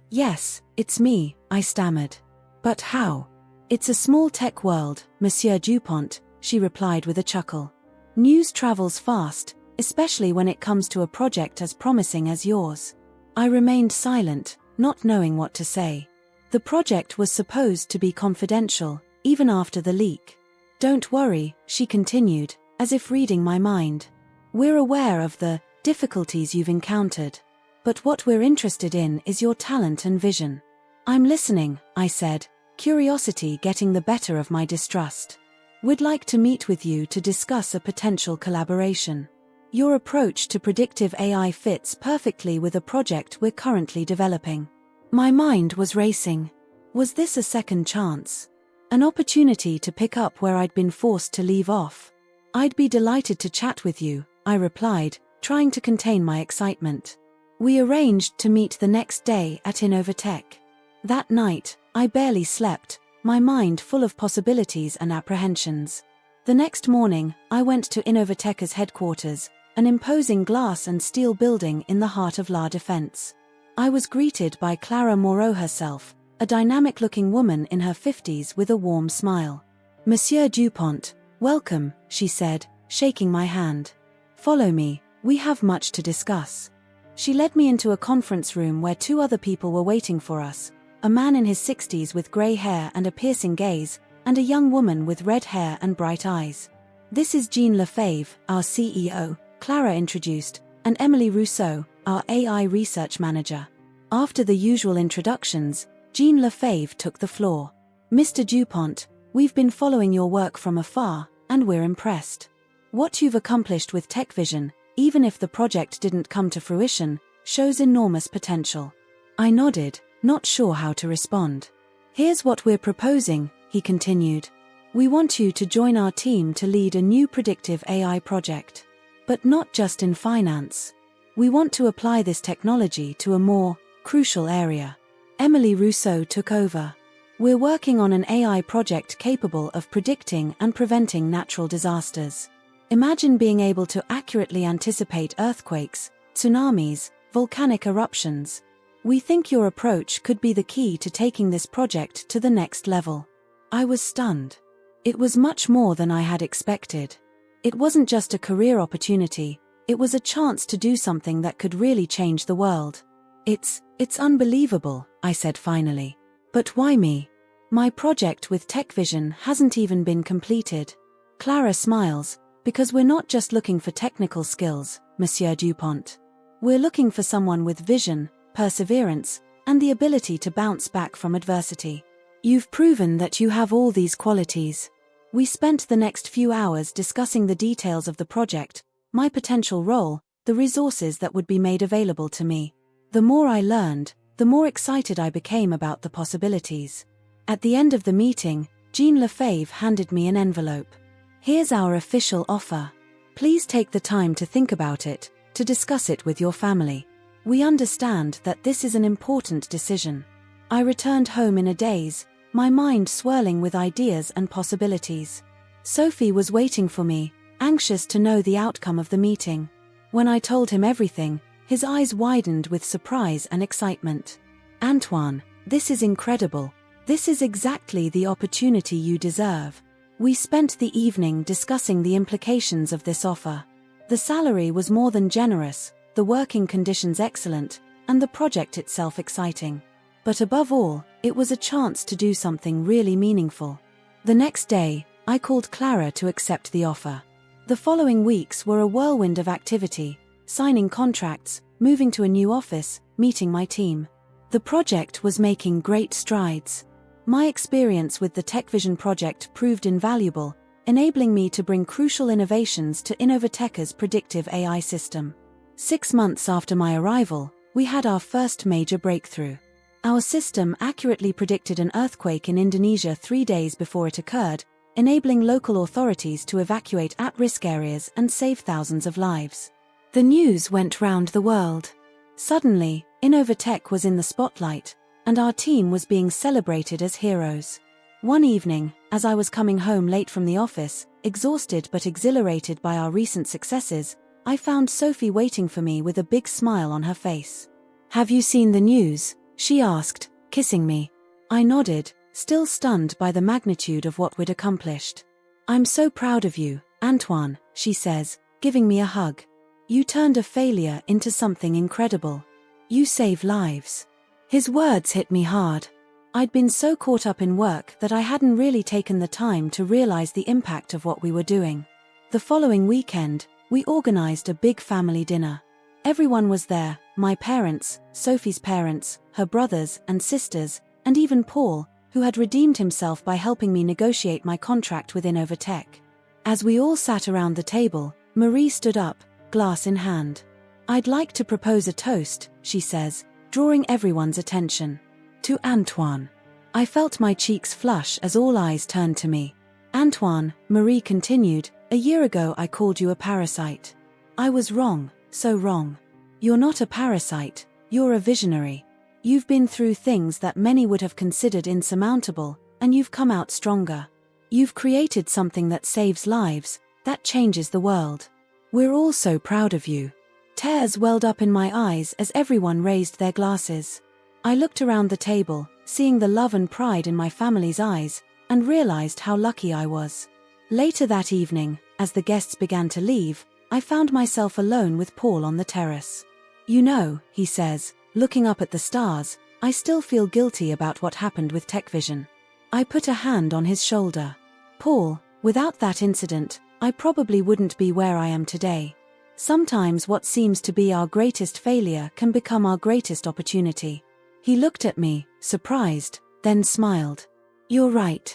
Yes, it's me," I stammered. "But how?" "It's a small tech world, Monsieur Dupont," she replied with a chuckle. "News travels fast, especially when it comes to a project as promising as yours." I remained silent, not knowing what to say. The project was supposed to be confidential, even after the leak. "Don't worry," she continued, as if reading my mind. "We're aware of the difficulties you've encountered. But what we're interested in is your talent and vision." "I'm listening," I said, curiosity getting the better of my distrust. "We'd like to meet with you to discuss a potential collaboration. Your approach to predictive AI fits perfectly with a project we're currently developing." My mind was racing. Was this a second chance? An opportunity to pick up where I'd been forced to leave off? "I'd be delighted to chat with you," I replied, trying to contain my excitement. We arranged to meet the next day at Innovatech. That night, I barely slept, my mind full of possibilities and apprehensions. The next morning, I went to Innovatech's headquarters, an imposing glass and steel building in the heart of La Défense. I was greeted by Clara Moreau herself, a dynamic-looking woman in her 50s with a warm smile. "Monsieur Dupont, welcome," she said, shaking my hand. "Follow me, we have much to discuss." She led me into a conference room where two other people were waiting for us, a man in his 60s with grey hair and a piercing gaze, and a young woman with red hair and bright eyes. "This is Jean Lefebvre, our CEO," Clara introduced, "and Emily Rousseau, our AI research manager." After the usual introductions, Jean Lefebvre took the floor. "Mr. Dupont, we've been following your work from afar, and we're impressed. What you've accomplished with TechVision, even if the project didn't come to fruition, shows enormous potential." I nodded, not sure how to respond. "Here's what we're proposing," he continued. "We want you to join our team to lead a new predictive AI project. But not just in finance. We want to apply this technology to a more crucial area." Emily Rousseau took over. "We're working on an AI project capable of predicting and preventing natural disasters. Imagine being able to accurately anticipate earthquakes, tsunamis, volcanic eruptions. We think your approach could be the key to taking this project to the next level." I was stunned. It was much more than I had expected. It wasn't just a career opportunity, it was a chance to do something that could really change the world. It's unbelievable," I said finally. "But why me? My project with TechVision hasn't even been completed." Clara smiles, "Because we're not just looking for technical skills, Monsieur Dupont. We're looking for someone with vision, perseverance, and the ability to bounce back from adversity. You've proven that you have all these qualities." We spent the next few hours discussing the details of the project, my potential role, the resources that would be made available to me. The more I learned, the more excited I became about the possibilities. At the end of the meeting, Jean Lefebvre handed me an envelope. "Here's our official offer. Please take the time to think about it, to discuss it with your family. We understand that this is an important decision." I returned home in a daze, my mind swirling with ideas and possibilities. Sophie was waiting for me, anxious to know the outcome of the meeting. When I told him everything, his eyes widened with surprise and excitement. "Antoine, this is incredible. This is exactly the opportunity you deserve." We spent the evening discussing the implications of this offer. The salary was more than generous, the working conditions excellent, and the project itself exciting. But above all, it was a chance to do something really meaningful. The next day, I called Clara to accept the offer. The following weeks were a whirlwind of activity, signing contracts, moving to a new office, meeting my team. The project was making great strides. My experience with the TechVision project proved invaluable, enabling me to bring crucial innovations to Innovateka's predictive AI system. 6 months after my arrival, we had our first major breakthrough. Our system accurately predicted an earthquake in Indonesia 3 days before it occurred, enabling local authorities to evacuate at-risk areas and save thousands of lives. The news went round the world. Suddenly, Innovateka was in the spotlight, and our team was being celebrated as heroes. One evening, as I was coming home late from the office, exhausted but exhilarated by our recent successes, I found Sophie waiting for me with a big smile on her face. "Have you seen the news?" she asked, kissing me. I nodded, still stunned by the magnitude of what we'd accomplished. "I'm so proud of you, Antoine," she says, giving me a hug. "You turned a failure into something incredible. You save lives." His words hit me hard. I'd been so caught up in work that I hadn't really taken the time to realize the impact of what we were doing. The following weekend, we organized a big family dinner. Everyone was there, my parents, Sophie's parents, her brothers and sisters, and even Paul, who had redeemed himself by helping me negotiate my contract with Innovateka. As we all sat around the table, Marie stood up, glass in hand. "I'd like to propose a toast," she says, drawing everyone's attention. "To Antoine." I felt my cheeks flush as all eyes turned to me. "Antoine," Marie continued, "a year ago I called you a parasite. I was wrong, so wrong. You're not a parasite, you're a visionary. You've been through things that many would have considered insurmountable, and you've come out stronger. You've created something that saves lives, that changes the world. We're all so proud of you." Tears welled up in my eyes as everyone raised their glasses. I looked around the table, seeing the love and pride in my family's eyes, and realized how lucky I was. Later that evening, as the guests began to leave, I found myself alone with Paul on the terrace. "You know," he says, looking up at the stars, "I still feel guilty about what happened with TechVision." I put a hand on his shoulder. "Paul, without that incident, I probably wouldn't be where I am today. Sometimes what seems to be our greatest failure can become our greatest opportunity." He looked at me, surprised, then smiled. "You're right.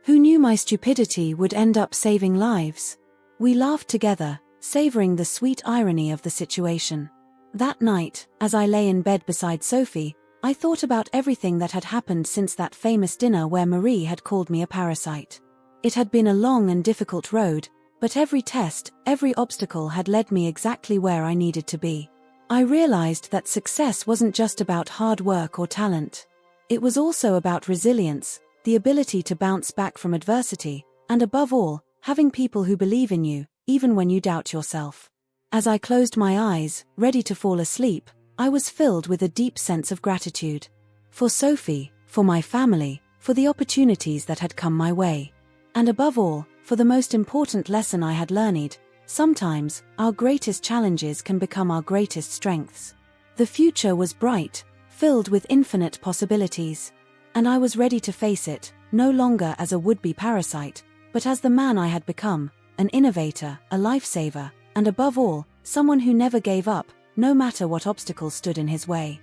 Who knew my stupidity would end up saving lives?" We laughed together, savoring the sweet irony of the situation. That night, as I lay in bed beside Sophie, I thought about everything that had happened since that famous dinner where Marie had called me a parasite. It had been a long and difficult road, but every test, every obstacle had led me exactly where I needed to be. I realized that success wasn't just about hard work or talent. It was also about resilience, the ability to bounce back from adversity, and above all, having people who believe in you, even when you doubt yourself. As I closed my eyes, ready to fall asleep, I was filled with a deep sense of gratitude. For Sophie, for my family, for the opportunities that had come my way. And above all, for the most important lesson I had learned: sometimes, our greatest challenges can become our greatest strengths. The future was bright, filled with infinite possibilities. And I was ready to face it, no longer as a would-be parasite, but as the man I had become, an innovator, a lifesaver, and above all, someone who never gave up, no matter what obstacles stood in his way.